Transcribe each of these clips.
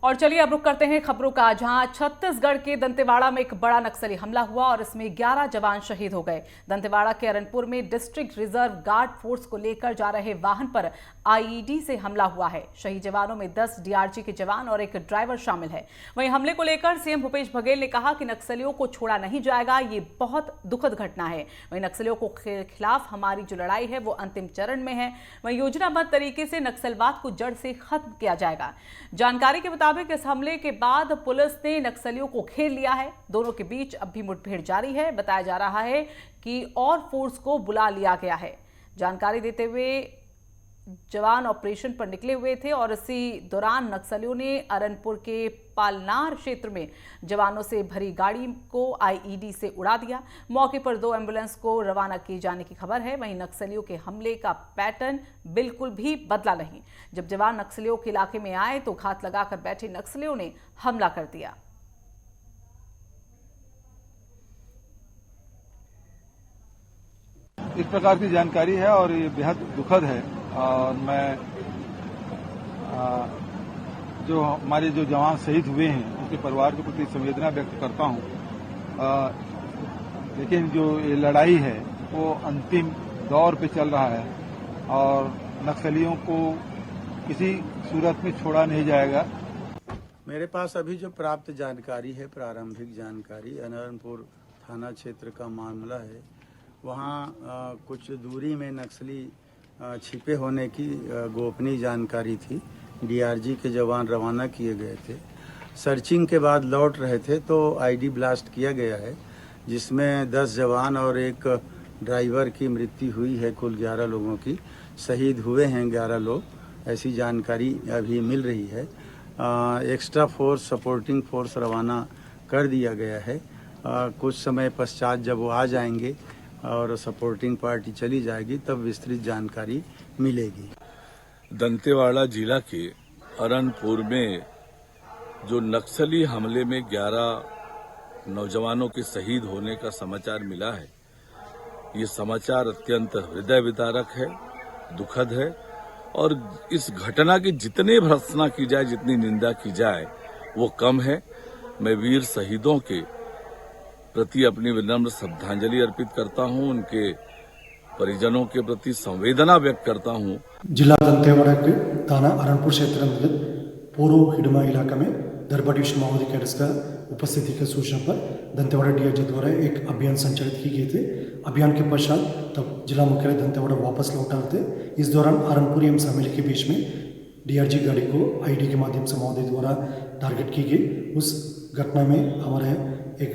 और चलिए अब रुक करते हैं खबरों का, जहां छत्तीसगढ़ के दंतेवाड़ा में एक बड़ा नक्सली हमला हुआ और इसमें 11 जवान शहीद हो गए। दंतेवाड़ा के अरनपुर में डिस्ट्रिक्ट रिजर्व गार्ड फोर्स को लेकर जा रहे वाहन पर आईईडी से हमला हुआ है। शहीद जवानों में 10 डीआरजी के जवान और एक ड्राइवर शामिल है। वहीं हमले को लेकर सीएम भूपेश बघेल ने कहा कि नक्सलियों को छोड़ा नहीं जाएगा, ये बहुत दुखद घटना है। वहीं नक्सलियों को खिलाफ हमारी जो लड़ाई है वो अंतिम चरण में है। वहीं योजनाबद्ध तरीके से नक्सलवाद को जड़ से खत्म किया जाएगा। जानकारी के मुताबिक इस हमले के बाद पुलिस ने नक्सलियों को घेर लिया है। दोनों के बीच अब भी मुठभेड़ जारी है। बताया जा रहा है कि और फोर्स को बुला लिया गया है। जानकारी देते हुए जवान ऑपरेशन पर निकले हुए थे और इसी दौरान नक्सलियों ने अरनपुर के पालनार क्षेत्र में जवानों से भरी गाड़ी को आईईडी से उड़ा दिया। मौके पर 2 एम्बुलेंस को रवाना किए जाने की खबर है। वहीं नक्सलियों के हमले का पैटर्न बिल्कुल भी बदला नहीं। जब जवान नक्सलियों के इलाके में आए तो घात लगाकर बैठे नक्सलियों ने हमला कर दिया। इस प्रकार की जानकारी है और ये बेहद दुखद है। और मैं जो हमारे जो जवान शहीद हुए हैं उनके परिवार के प्रति संवेदना व्यक्त करता हूं। लेकिन जो ये लड़ाई है वो अंतिम दौर पे चल रहा है और नक्सलियों को किसी सूरत में छोड़ा नहीं जाएगा। मेरे पास अभी जो प्राप्त जानकारी है, प्रारंभिक जानकारी, अनंतपुर थाना क्षेत्र का मामला है। वहाँ कुछ दूरी में नक्सली छिपे होने की गोपनीय जानकारी थी। डीआरजी के जवान रवाना किए गए थे। सर्चिंग के बाद लौट रहे थे तो आईडी ब्लास्ट किया गया है, जिसमें 10 जवान और एक ड्राइवर की मृत्यु हुई है। कुल 11 लोगों की शहीद हुए हैं 11 लोग, ऐसी जानकारी अभी मिल रही है। एक्स्ट्रा फोर्स, सपोर्टिंग फोर्स रवाना कर दिया गया है। कुछ समय पश्चात जब वो आ जाएंगे और सपोर्टिंग पार्टी चली जाएगी तब विस्तृत जानकारी मिलेगी। दंतेवाड़ा जिला के अरनपुर में जो नक्सली हमले में 11 नौजवानों के शहीद होने का समाचार मिला है, ये समाचार अत्यंत हृदय विदारक है, दुखद है। और इस घटना की जितनी भर्त्सना की जाए, जितनी निंदा की जाए वो कम है। मैं वीर शहीदों के प्रति अपनी विनम्र श्रद्धांजलि अर्पित करता हूं, उनके परिजनों के प्रति संवेदना व्यक्त करता हूं। जिला दंतेवाड़ा के थाना अरनपुर क्षेत्र में पूर्व हिडमा इलाका में दरबा डिविजन माओवादी कैडर्स का उपस्थिति की सूचना पर दंतेवाड़ा डीआईजी द्वारा एक अभियान संचालित की गई थे। अभियान के पश्चात तब जिला मुख्यालय दंतेवाड़ा वापस लौटा थे। इस दौरान अरनपुर एवं सामेली के बीच में डीआरजी गाड़ी को आईडी के माध्यम से माओवादी द्वारा टारगेट की गई। उस घटना में हमारे एक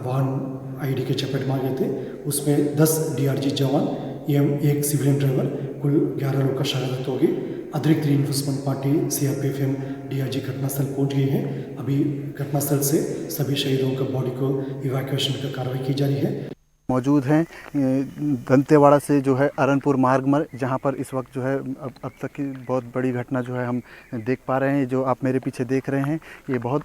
वाहन आईडी के चपेट में गए थे। उसमें 10 डीआरजी जवान एवं एक सिविलियन ड्राइवर, कुल 11 लोग का शहादत होगी। अतिरिक्त रीइंफोर्समेंट पार्टी सीआरपीएफ एवं डीआईजी घटनास्थल पहुंच गई है। अभी घटनास्थल से सभी शहीदों का बॉडी को इवैक्यूएशन का कार्रवाई की जा रही है। मौजूद हैं दंतेवाड़ा से जो है अरनपुर मार्ग में, जहां पर इस वक्त जो है अब तक की बहुत बड़ी घटना जो है हम देख पा रहे हैं। जो आप मेरे पीछे देख रहे हैं, ये बहुत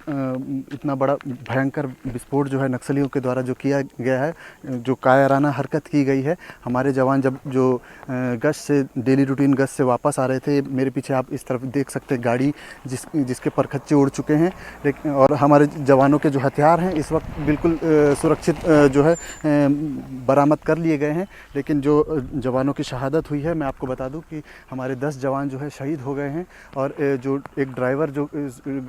इतना बड़ा भयंकर विस्फोट जो है नक्सलियों के द्वारा जो किया गया है, जो कायराना हरकत की गई है। हमारे जवान जब जो गश्त से, डेली रूटीन गश्त से वापस आ रहे थे, मेरे पीछे आप इस तरफ देख सकते हैं गाड़ी जिसके परखच्चे उड़ चुके हैं। लेकिन और हमारे जवानों के जो हथियार हैं इस वक्त बिल्कुल सुरक्षित जो है बरामद कर लिए गए हैं। लेकिन जो जवानों की शहादत हुई है, मैं आपको बता दूं कि हमारे 10 जवान जो है शहीद हो गए हैं और जो एक ड्राइवर जो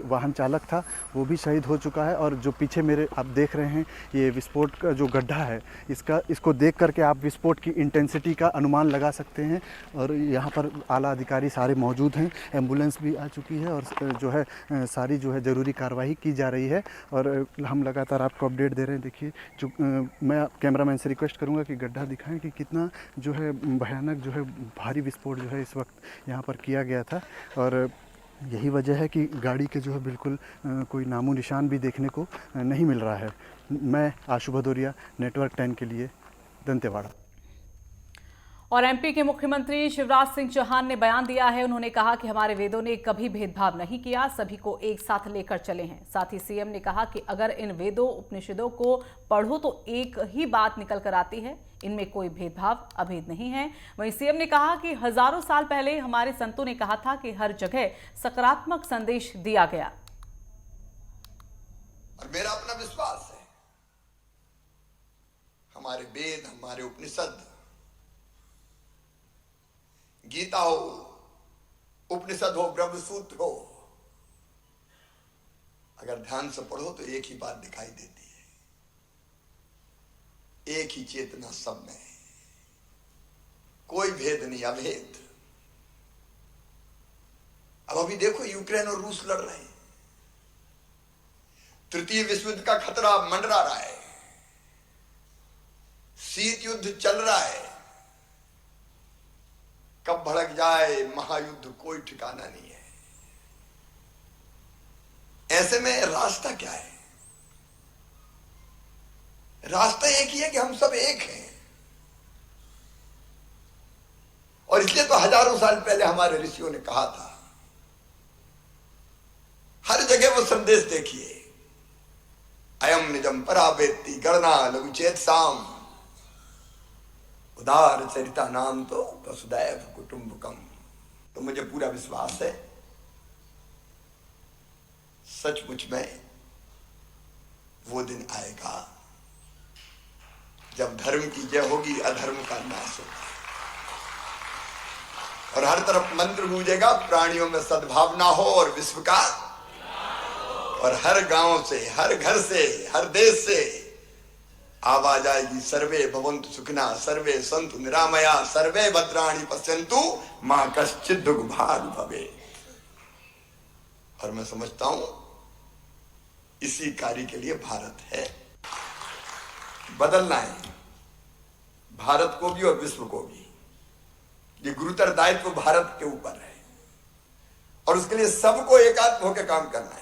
वाहन चालक था वो भी शहीद हो चुका है। और जो पीछे मेरे आप देख रहे हैं, ये विस्फोट का जो गड्ढा है, इसको देख करके आप विस्फोट की इंटेंसिटी का अनुमान लगा सकते हैं। और यहाँ पर आला अधिकारी सारे मौजूद हैं, एम्बुलेंस भी आ चुकी है और जो है सारी जो है ज़रूरी कार्रवाई की जा रही है और हम लगातार आपको अपडेट दे रहे हैं। देखिए, जो मैं कैमरामैन से रिक्वेस्ट करूंगा कि गड्ढा दिखाएं कि कितना जो है भयानक जो है भारी विस्फोट जो है इस वक्त यहाँ पर किया गया था। और यही वजह है कि गाड़ी के जो है बिल्कुल कोई नामो निशान भी देखने को नहीं मिल रहा है। मैं आशु भदौरिया, नेटवर्क 10 के लिए, दंतेवाड़ा। और एमपी के मुख्यमंत्री शिवराज सिंह चौहान ने बयान दिया है। उन्होंने कहा कि हमारे वेदों ने कभी भेदभाव नहीं किया, सभी को एक साथ लेकर चले हैं। साथ ही सीएम ने कहा कि अगर इन वेदों उपनिषदों को पढ़ो तो एक ही बात निकल कर आती है, इनमें कोई भेदभाव अभेद नहीं है। वहीं सीएम ने कहा कि हजारों साल पहले हमारे संतों ने कहा था कि हर जगह सकारात्मक संदेश दिया गया। और मेरा अपना विश्वास है, हमारे वेद, हमारे उपनिषद, गीता हो, उपनिषद हो, ब्रह्मसूत्र हो, अगर ध्यान से पढ़ो तो एक ही बात दिखाई देती है, एक ही चेतना सब में है, कोई भेद नहीं, अभेद। अब अभी देखो यूक्रेन और रूस लड़ रहे हैं, तृतीय विश्व युद्ध का खतरा मंडरा रहा है, शीत युद्ध चल रहा है, कब भड़क जाए महायुद्ध कोई ठिकाना नहीं है। ऐसे में रास्ता क्या है? रास्ता एक ही है कि हम सब एक हैं, और इसलिए तो हजारों साल पहले हमारे ऋषियों ने कहा था, हर जगह वो संदेश देखिए, अयम निजम परावेत्ति गणना लघुचेत साम उदार चरिता नाम तो वसुदैव कुटुंबकम। तो मुझे पूरा विश्वास है सचमुच में वो दिन आएगा जब धर्म की जय होगी, अधर्म का नाश होगा, और हर तरफ मंत्र गूंजेगा, प्राणियों में सद्भावना हो और विश्व का, और हर गांव से, हर घर से, हर देश से आवाज आएगी, सर्वे भवन्तु सुखिना, सर्वे सन्तु निरामया, सर्वे भद्राणि पश्यन्तु मां कश्चित् दुर्भाग् भवेत्। और मैं समझता हूं इसी कार्य के लिए भारत है। बदलना है भारत को भी और विश्व को भी, ये गुरुतर दायित्व भारत के ऊपर है, और उसके लिए सबको एकात्म होकर काम करना है।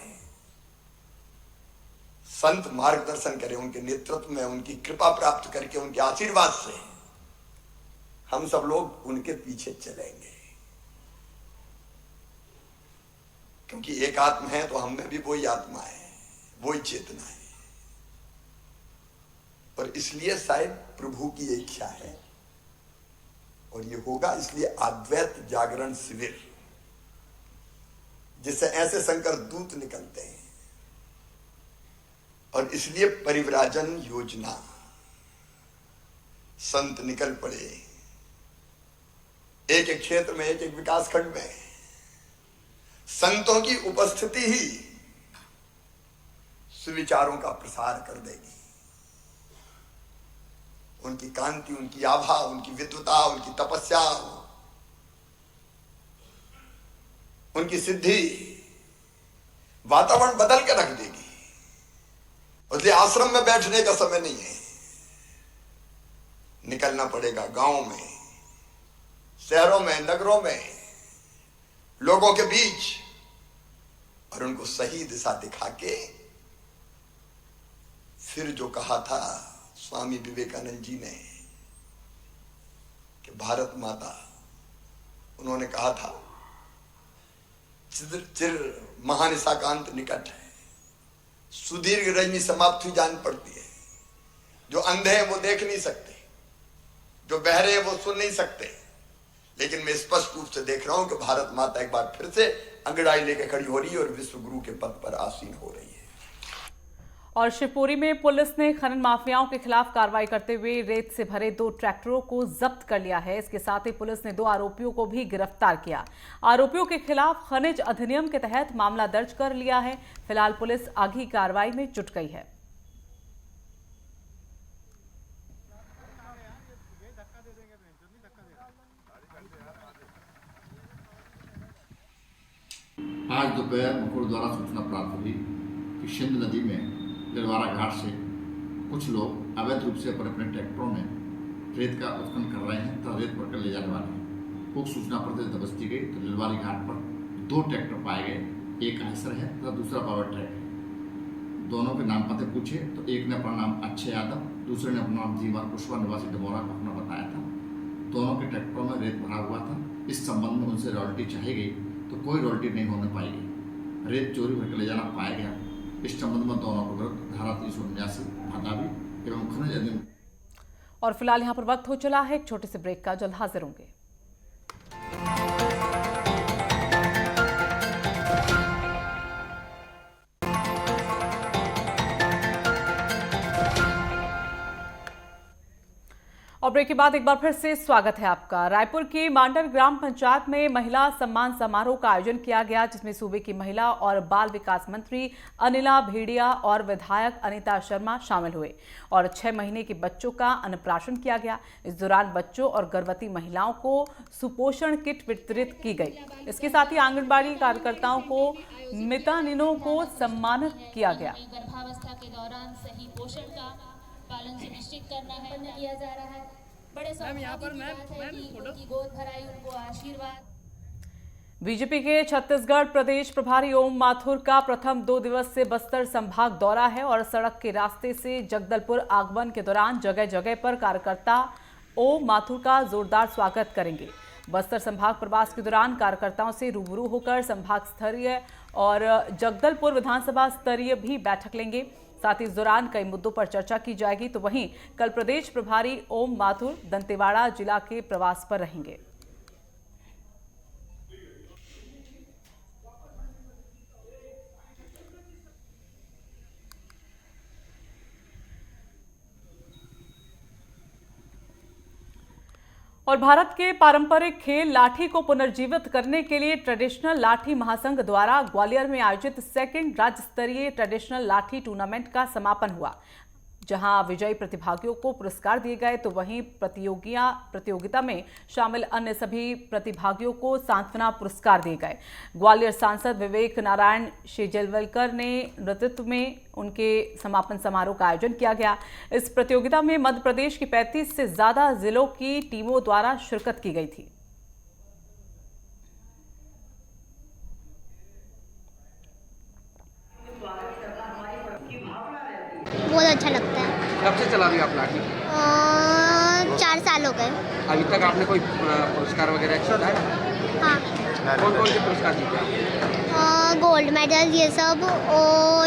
संत मार्गदर्शन करें, उनके नेतृत्व में, उनकी कृपा प्राप्त करके, उनके आशीर्वाद से हम सब लोग उनके पीछे चलेंगे, क्योंकि एक आत्मा है तो हम में भी वही आत्मा है, वही चेतना है, और इसलिए शायद प्रभु की इच्छा है और ये होगा। इसलिए अद्वैत जागरण शिविर, जिससे ऐसे शंकर दूत निकलते हैं, और इसलिए परिव्राजन योजना, संत निकल पड़े एक एक क्षेत्र में, एक एक विकास खंड में। संतों की उपस्थिति ही सुविचारों का प्रसार कर देगी, उनकी कांति, उनकी आभा, उनकी विद्वता, उनकी तपस्या, उनकी सिद्धि वातावरण बदल के रख देगी। इसलिए आश्रम में बैठने का समय नहीं है, निकलना पड़ेगा गांव में, शहरों में, नगरों में, लोगों के बीच, और उनको सही दिशा दिखा के फिर जो कहा था स्वामी विवेकानंद जी ने कि भारत माता, उन्होंने कहा था चिर महानिशाकांत निकट है, सुदीर्घ रजनी समाप्त हुई जान पड़ती है। जो अंधे हैं वो देख नहीं सकते, जो बहरे हैं वो सुन नहीं सकते, लेकिन मैं स्पष्ट रूप से देख रहा हूं कि भारत माता एक बार फिर से अंगड़ाई लेकर खड़ी हो रही है और विश्व गुरु के पद पर आसीन हो रही है। और शिवपुरी में पुलिस ने खनन माफियाओं के खिलाफ कार्रवाई करते हुए रेत से भरे 2 ट्रैक्टरों को जब्त कर लिया है। इसके साथ ही पुलिस ने 2 आरोपियों को भी गिरफ्तार किया। आरोपियों के खिलाफ खनिज अधिनियम के तहत मामला दर्ज कर लिया है। फिलहाल पुलिस आगे कार्रवाई में जुट गई है। आज दोपहर मुखर द्वारा सूचना प्राप्त हुई कि सिंध नदी में दिलवारा घाट से कुछ लोग अवैध रूप से अपने ट्रैक्टरों में रेत का उत्खनन कर रहे हैं तथा रेत भरकर ले जाने वाले हैं। उक्त सूचना पर दबस्ती गई तो दिलवारी घाट पर 2 ट्रैक्टर पाए गए, एक आयसर है तथा दूसरा पावर ट्रैक है। दोनों के नाम पते पूछे तो एक ने अपना नाम अक्षय यादव, दूसरे ने अपना नाम जीवन कुशवाहा निवासी डमोरा का अपना बताया था। दोनों के ट्रैक्टरों में रेत भरा हुआ था। इस संबंध में उनसे रॉयल्टी चाही गई तो कोई रॉयल्टी नहीं होने पाएगी। रेत चोरी भरकर ले जाना पाया गया। इस संबंध में दोनों को विरुद्ध धारा 379 भादावी एवं खनिज अधिनियम। और फिलहाल यहाँ पर वक्त हो चला है एक छोटे से ब्रेक का, जल्द हाजिर होंगे। और ब्रेक के बाद एक बार फिर से स्वागत है आपका। रायपुर की मांडर ग्राम पंचायत में महिला सम्मान समारोह का आयोजन किया गया, जिसमें सूबे की महिला और बाल विकास मंत्री अनिला भेड़िया और विधायक अनीता शर्मा शामिल हुए और 6 महीने के बच्चों का अन्नप्राशन किया गया। इस दौरान बच्चों और गर्भवती महिलाओं को सुपोषण किट वितरित की गई। इसके साथ ही आंगनबाड़ी कार्यकर्ताओं को मितानिनों को सम्मानित किया गया। गर्भावस्था के दौरान सही पोषण का पालन सुनिश्चित करना है, किया जा रहा है। बड़े उनकी गोद भराई, उनको आशीर्वाद। बीजेपी के छत्तीसगढ़ प्रदेश प्रभारी ओम माथुर का प्रथम 2 दिवसीय बस्तर संभाग दौरा है और सड़क के रास्ते से जगदलपुर आगमन के दौरान जगह जगह पर कार्यकर्ता ओम माथुर का जोरदार स्वागत करेंगे। बस्तर संभाग प्रवास के दौरान कार्यकर्ताओं से रूबरू होकर संभाग स्तरीय और जगदलपुर विधानसभा स्तरीय भी बैठक लेंगे। साथ ही इस दौरान कई मुद्दों पर चर्चा की जाएगी। तो वहीं कल प्रदेश प्रभारी ओम माथुर दंतेवाड़ा जिला के प्रवास पर रहेंगे। और भारत के पारंपरिक खेल लाठी को पुनर्जीवित करने के लिए ट्रेडिशनल लाठी महासंघ द्वारा ग्वालियर में आयोजित 2nd राज्य स्तरीय ट्रेडिशनल लाठी टूर्नामेंट का समापन हुआ, जहां विजयी प्रतिभागियों को पुरस्कार दिए गए। तो वहीं प्रतियोगिता में शामिल अन्य सभी प्रतिभागियों को सांत्वना पुरस्कार दिए गए। ग्वालियर सांसद विवेक नारायण शेजलवलकर ने नेतृत्व में उनके समापन समारोह का आयोजन किया गया। इस प्रतियोगिता में मध्य प्रदेश की 35 से ज्यादा जिलों की टीमों द्वारा शिरकत की गई थी। बहुत अच्छा लगता है। कब से चला रही हो आप लाठी? 4 साल हो गए। अभी तक आपने कोई पुरस्कार वगैरह जीता है? हाँ। कौन कौन से पुरस्कार जीते? गोल्ड मेडल ये सब, और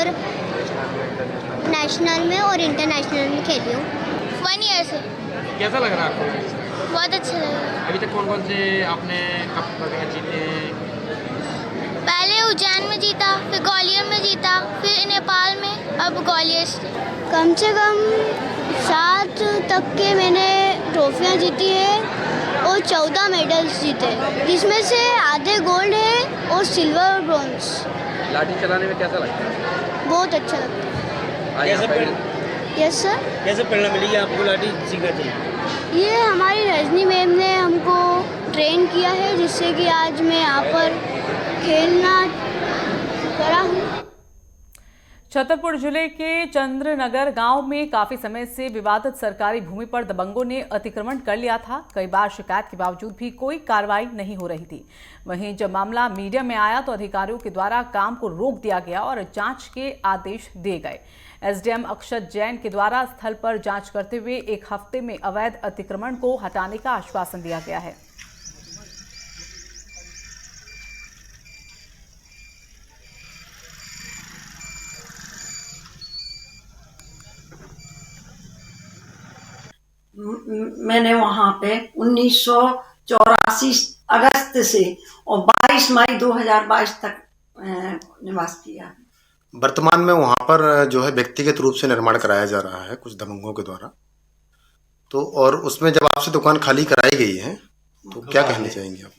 नेशनल में और इंटरनेशनल में खेली हूँ 1 ईयर से। कैसा लग रहा है आपको? बहुत अच्छा लगा। अभी तक कौन कौन से आपने कप वगैरह जीते? पहले उज्जैन में जीता, फिर ग्वालियर में जीता, फिर नेपाल में, अब ग्वालियर से। कम से कम 7 तक के मैंने ट्रॉफियाँ जीती है और 14 मेडल्स जीते, जिसमें से आधे गोल्ड है और सिल्वर और ब्रॉन्ज। लाठी चलाने में कैसा लगता है? बहुत अच्छा लगता है। Yes sir. कैसे प्रेरणा मिली आपको लाठी सीखना चाहिए? ये हमारी रजनी मैम ने हमको ट्रेन किया है, जिससे कि आज मैं यहाँ पर खेलना करा हूँ। छतरपुर जिले के चंद्रनगर गांव में काफी समय से विवादित सरकारी भूमि पर दबंगों ने अतिक्रमण कर लिया था। कई बार शिकायत के बावजूद भी कोई कार्रवाई नहीं हो रही थी। वहीं जब मामला मीडिया में आया तो अधिकारियों के द्वारा काम को रोक दिया गया और जांच के आदेश दिए गए। एसडीएम अक्षत जैन के द्वारा स्थल पर जांच करते हुए 1 हफ्ते में अवैध अतिक्रमण को हटाने का आश्वासन दिया गया है। मैंने वहाँ पे 1984 अगस्त से और 22 मई 2022 तक निवास किया। वर्तमान में वहाँ पर जो है व्यक्तिगत रूप से निर्माण कराया जा रहा है कुछ दबंगों के द्वारा। तो और उसमें जब आपसे दुकान खाली कराई गई है तो क्या कहना चाहेंगे आप?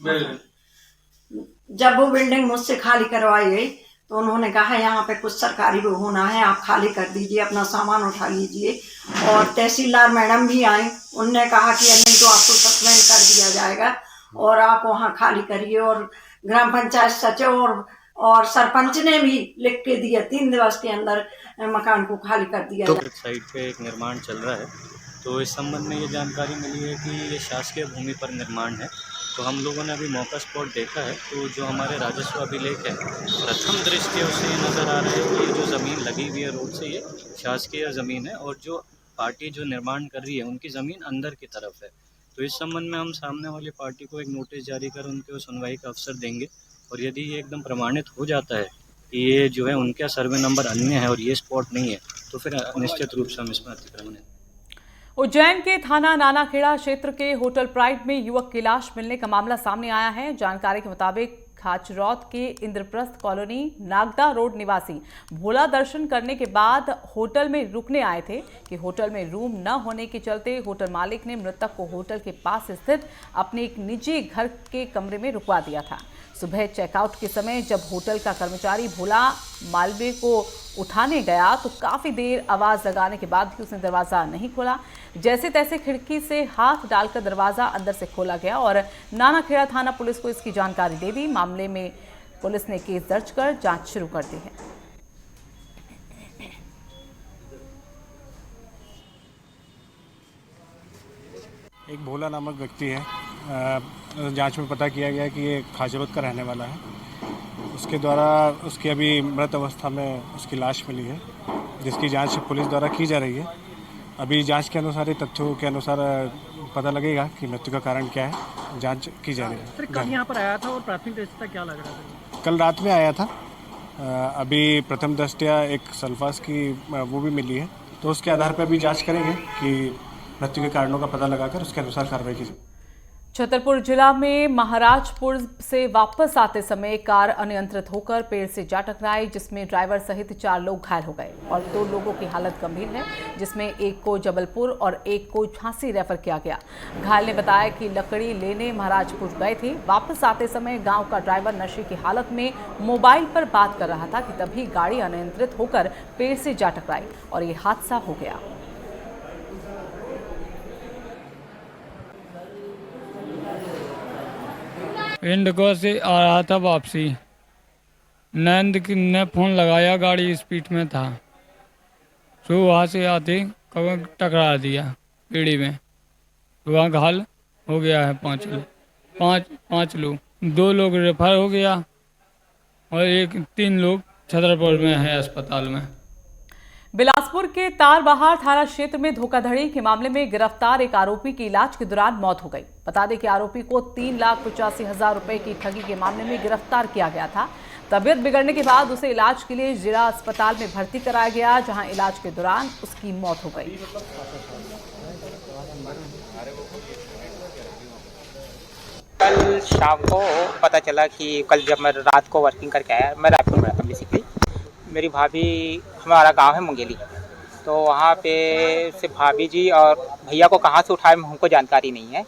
जब वो बिल्डिंग मुझसे खाली करवाई गई तो उन्होंने कहा यहाँ पे कुछ सरकारी वो होना है, आप खाली कर दीजिए, अपना सामान उठा लीजिए। और तहसीलदार मैडम भी आई, उनने कहा कि नहीं तो आपको सस्पेंड कर दिया जाएगा और आप वहाँ खाली करिए। और ग्राम पंचायत सचिव और सरपंच ने भी लिख के दिया 3 दिवस के अंदर मकान को खाली कर दिया। तो साइड पे एक निर्माण चल रहा है, तो इस संबंध में ये जानकारी मिली है कि ये शासकीय भूमि पर निर्माण है। तो हम लोगों ने अभी मौका स्पॉट देखा है, तो जो हमारे राजस्व अभिलेख है प्रथम दृष्टि से नज़र आ रहा है कि जो ज़मीन लगी हुई है रोड से ये शासकीय ज़मीन है और जो पार्टी जो निर्माण कर रही है उनकी ज़मीन अंदर की तरफ है। तो इस संबंध में हम सामने वाली पार्टी को एक नोटिस जारी कर उनके सुनवाई का अवसर देंगे और यदि ये एकदम प्रमाणित हो जाता है कि ये जो है उनका सर्वे नंबर अन्य है और ये स्पॉट नहीं है तो फिर निश्चित रूप से हम इसमें अतिक्रमण है। उज्जैन के थाना नानाखेड़ा क्षेत्र के होटल प्राइड में युवक की लाश मिलने का मामला सामने आया है। जानकारी के मुताबिक खाचरौद के इंद्रप्रस्थ कॉलोनी नागदा रोड निवासी भोला दर्शन करने के बाद होटल में रुकने आए थे कि होटल में रूम न होने के चलते होटल मालिक ने मृतक को होटल के पास स्थित अपने एक निजी घर के कमरे में रुकवा दिया था। सुबह चेकआउट के समय जब होटल का कर्मचारी भोला मालवे को उठाने गया तो काफी देर आवाज लगाने के बाद भी उसने दरवाजा नहीं खोला। जैसे तैसे खिड़की से हाथ डालकर दरवाजा अंदर से खोला गया और नानाखेड़ा थाना पुलिस को इसकी जानकारी दे दी। मामले में पुलिस ने केस दर्ज कर जांच शुरू कर दी है। एक भोला नामक व्यक्ति है, जांच में पता किया गया कि ये खाचरौद का रहने वाला है। उसके द्वारा उसकी अभी मृत अवस्था में उसकी लाश मिली है, जिसकी जांच पुलिस द्वारा की जा रही है। अभी जांच के अनुसार, तथ्यों के अनुसार पता लगेगा कि मृत्यु का कारण क्या है, जांच की जा रही है। सर, कल यहाँ पर आया था और प्राथमिक दृष्टया क्या लग रहा था? कल रात में आया था। अभी प्रथम दृष्टया एक सल्फास की वो भी मिली है, तो उसके आधार पर अभी जाँच करेंगे कि मृत्यु के कारणों का पता लगाकर उसके अनुसार कार्रवाई की जाए। छतरपुर जिला में महाराजपुर से वापस आते समय कार अनियंत्रित होकर पेड़ से जा टकराई, जिसमें ड्राइवर सहित 4 लोग घायल हो गए और 2 लोगों की हालत गंभीर है, जिसमें एक को जबलपुर और एक को झांसी रेफर किया गया। घायल ने बताया कि लकड़ी लेने महाराजपुर गए थे। वापस आते समय गांव का ड्राइवर नशे की हालत में मोबाइल पर बात कर रहा था कि तभी गाड़ी अनियंत्रित होकर पेड़ से जा टकराई और ये हादसा हो गया। इंडिगो से आ रहा था वापसी, नंद ने फ़ोन लगाया, गाड़ी स्पीड में था, तो वहाँ से आते कब टकरा दिया पेड़ी में, वहाँ घायल हो गया है 5 लोग, 2 लोग रेफर हो गया और 3 लोग छतरपुर में है अस्पताल में। बिलासपुर के तारबहार थाना क्षेत्र में धोखाधड़ी के मामले में गिरफ्तार एक आरोपी की इलाज के दौरान मौत हो गई। बता दें कि आरोपी को 3,85,000 रुपए की ठगी के मामले में गिरफ्तार किया गया था। तबीयत बिगड़ने के बाद उसे इलाज के लिए जिला अस्पताल में भर्ती कराया गया, जहां इलाज के दौरान उसकी मौत हो गई। कल शाम को पता चला कि कल जब मैं रात को वर्किंग करके आया, मैं रायपुर में रहता बेसिकली, मेरी भाभी, हमारा गांव है मुंगेली, तो वहाँ पे से भाभी जी और भैया को कहाँ से उठाए हमको जानकारी नहीं है।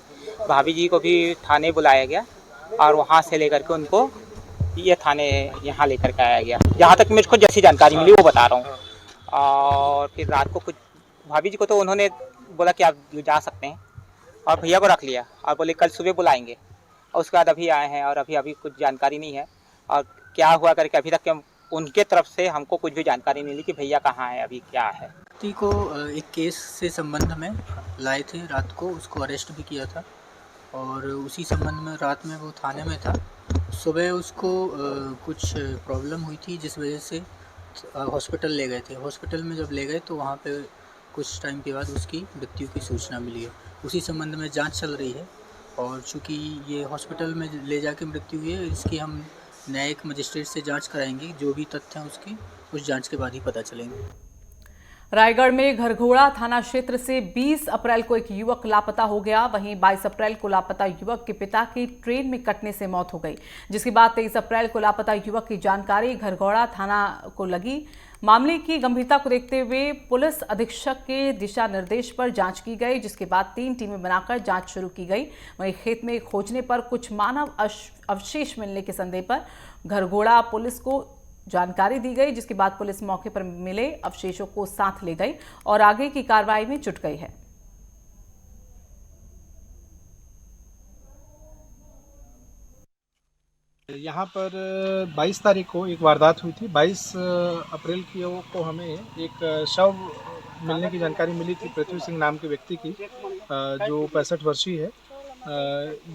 भाभी जी को भी थाने बुलाया गया और वहाँ से लेकर के उनको ये थाने यहाँ लेकर के आया गया। जहाँ तक मुझको जैसी जानकारी मिली वो बता रहा हूँ। और फिर रात को कुछ भाभी जी को तो उन्होंने बोला कि आप जा सकते हैं और भैया को रख लिया और बोले कल सुबह बुलाएंगे, और उसके बाद अभी आए हैं और अभी कुछ जानकारी नहीं है और क्या हुआ करके अभी तक उनके तरफ से हमको कुछ भी जानकारी नहीं मिली कि भैया कहाँ है, अभी क्या है। व्यक्ति को एक केस से संबंध में लाए थे रात को, उसको अरेस्ट भी किया था और उसी संबंध में रात में वो थाने में था। सुबह उसको कुछ प्रॉब्लम हुई थी जिस वजह से हॉस्पिटल ले गए थे। हॉस्पिटल में जब ले गए तो वहाँ पे कुछ टाइम के बाद उसकी मृत्यु की सूचना मिली है। उसी संबंध में जांच चल रही है और चूँकि ये हॉस्पिटल में ले जाके मृत्यु हुई है, इसकी हम न्यायिक मजिस्ट्रेट से जांच कराएंगे। जो भी तथ्य हैं उसकी उस जांच के बाद ही पता चलेंगे। रायगढ़ में घरघोड़ा थाना क्षेत्र से 20 अप्रैल को एक युवक लापता हो गया। वहीं 22 अप्रैल को लापता युवक के पिता की ट्रेन में कटने से मौत हो गई, जिसके बाद 23 अप्रैल को लापता युवक की जानकारी घरघोड़ा थाना को लगी। मामले की गंभीरता को देखते हुए पुलिस अधीक्षक के दिशा निर्देश पर जांच की गई, जिसके बाद 3 टीमें बनाकर जांच शुरू की गई। वहीं खेत में खोजने पर कुछ मानव अवशेष मिलने के संदेह पर घरघोड़ा पुलिस को जानकारी दी गई, जिसके बाद पुलिस मौके पर मिले अवशेषों को साथ ले गई और आगे की कार्रवाई में जुट गई है। यहाँ पर 22 तारीख को एक वारदात हुई थी। 22 अप्रैल को हमें एक शव मिलने की जानकारी मिली थी पृथ्वी सिंह नाम के व्यक्ति की, जो 65 वर्षीय है।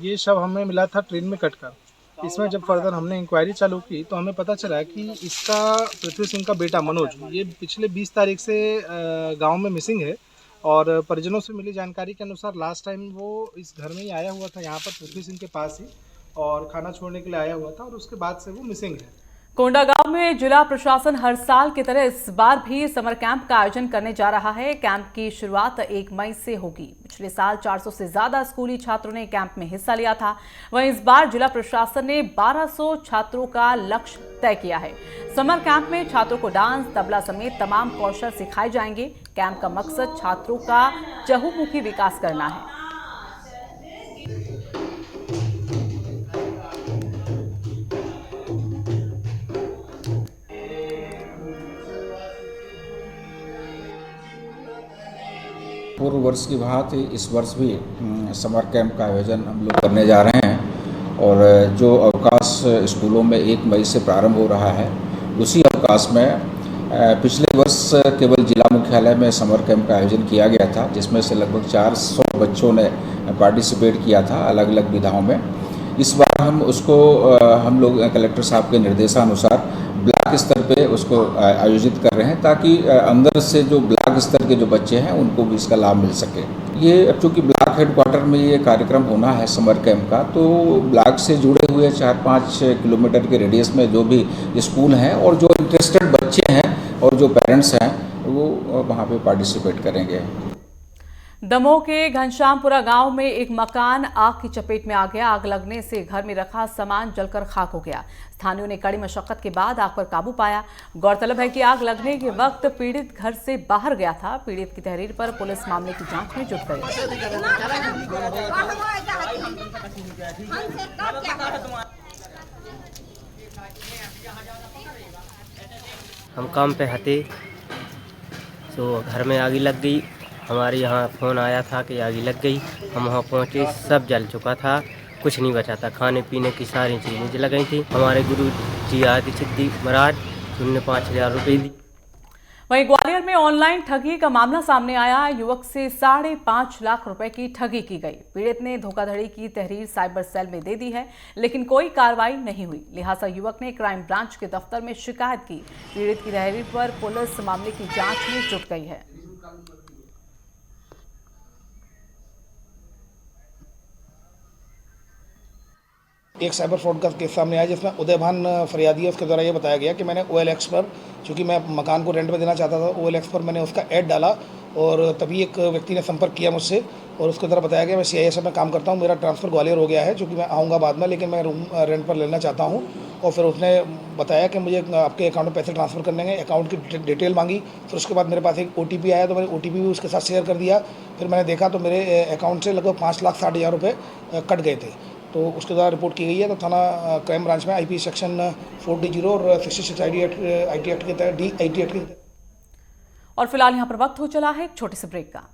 ये शव हमें मिला था ट्रेन में कटकर। इसमें जब फर्दर हमने इंक्वायरी चालू की तो हमें पता चला कि इसका पृथ्वी सिंह का बेटा मनोज, ये पिछले 20 तारीख से गांव में मिसिंग है और परिजनों से मिली जानकारी के अनुसार लास्ट टाइम वो इस घर में ही आया हुआ था, यहाँ पर पृथ्वी सिंह के पास ही, और खाना छोड़ने के लिए आया हुआ था और उसके बाद से वो मिसिंग है। कोंडागांव में में जिला प्रशासन हर साल की तरह इस बार भी समर कैंप का आयोजन करने जा रहा है। कैंप की शुरुआत 1 मई से होगी। पिछले साल 400 से ज्यादा स्कूली छात्रों ने कैंप में हिस्सा लिया था। वहीं इस बार जिला प्रशासन ने 1200 छात्रों का लक्ष्य तय किया है। समर कैंप में छात्रों को डांस, तबला समेत तमाम कौशल सिखाए जाएंगे। कैंप का मकसद छात्रों का चहुमुखी विकास करना है। पूर्व वर्ष की भांति इस वर्ष भी समर कैंप का आयोजन हम लोग करने जा रहे हैं और जो अवकाश स्कूलों में 1 मई से प्रारंभ हो रहा है, उसी अवकाश में पिछले वर्ष केवल जिला मुख्यालय में समर कैंप का आयोजन किया गया था, जिसमें से लगभग 400 बच्चों ने पार्टिसिपेट किया था अलग अलग विधाओं में। इस बार हम लोग कलेक्टर साहब के निर्देशानुसार ब्लॉक स्तर पे उसको आयोजित कर रहे हैं, ताकि अंदर से जो ब्लॉक स्तर के जो बच्चे हैं उनको भी इसका लाभ मिल सके। ये चूँकि ब्लॉक हेडक्वार्टर में ये कार्यक्रम होना है समर कैंप का, तो ब्लॉक से जुड़े हुए 4-5 किलोमीटर के रेडियस में जो भी स्कूल हैं और जो इंटरेस्टेड बच्चे हैं और जो पेरेंट्स हैं वो वहाँ पे पार्टिसिपेट करेंगे। दमोह के घनश्यामपुरा गांव में एक मकान आग की चपेट में आ गया। आग लगने से घर में रखा सामान जलकर खाक हो गया। स्थानियों ने कड़ी मशक्कत के बाद आग पर काबू पाया। गौरतलब है कि आग लगने के वक्त पीड़ित घर से बाहर गया था। पीड़ित की तहरीर पर पुलिस मामले की जांच में जुट गई। हम काम पे हटे तो घर में आग लग गई। हमारे यहाँ फ़ोन आया था कि आग लग गई। हम वहाँ पहुँचे, सब जल चुका था, कुछ नहीं बचा था। खाने पीने की सारी चीज़ें जल गई थी। हमारे गुरु जी आए थे सिद्धि महाराज, उन्होंने 5000 रुपये दी। वहीं ग्वालियर में ऑनलाइन ठगी का मामला सामने आया। युवक से 5.5 लाख रुपए की ठगी की गई। पीड़ित ने धोखाधड़ी की तहरीर साइबर सेल में दे दी है, लेकिन कोई कार्रवाई नहीं हुई। लिहाजा युवक ने क्राइम ब्रांच के दफ्तर में शिकायत की। पीड़ित की तहरीर पर पुलिस मामले की जांच में जुट गई है। एक साइबर फ्रॉड का केस सामने आया, जिसमें उदयभान फरियादी है। उसके द्वारा ये बताया गया कि मैंने OLX पर, चूँकि मैं मकान को रेंट पे देना चाहता था, OLX पर मैंने उसका ऐड डाला और तभी एक व्यक्ति ने संपर्क किया मुझसे और उसके द्वारा बताया गया मैं CISF में काम करता हूँ, मेरा ट्रांसफ़र ग्वालियर हो गया है, चूँकि मैं आऊँगा बाद में, लेकिन मैं रूम रेंट पर लेना चाहता हूँ। और फिर उसने बताया कि मुझे आपके अकाउंट में पैसे ट्रांसफ़र करने हैं। अकाउंट की डिटेल मांगी। फिर उसके बाद मेरे पास एक OTP आया, तो मैंने OTP भी उसके साथ शेयर कर दिया। फिर मैंने देखा तो मेरे अकाउंट से लगभग 5,60,000 रुपये कट गए थे। तो उसके द्वारा रिपोर्ट की गई है। तो थाना क्राइम ब्रांच में IP सेक्शन 4D0 और 66 IT एक्ट के तहत और फिलहाल यहाँ पर वक्त हो चला है एक छोटे से ब्रेक का।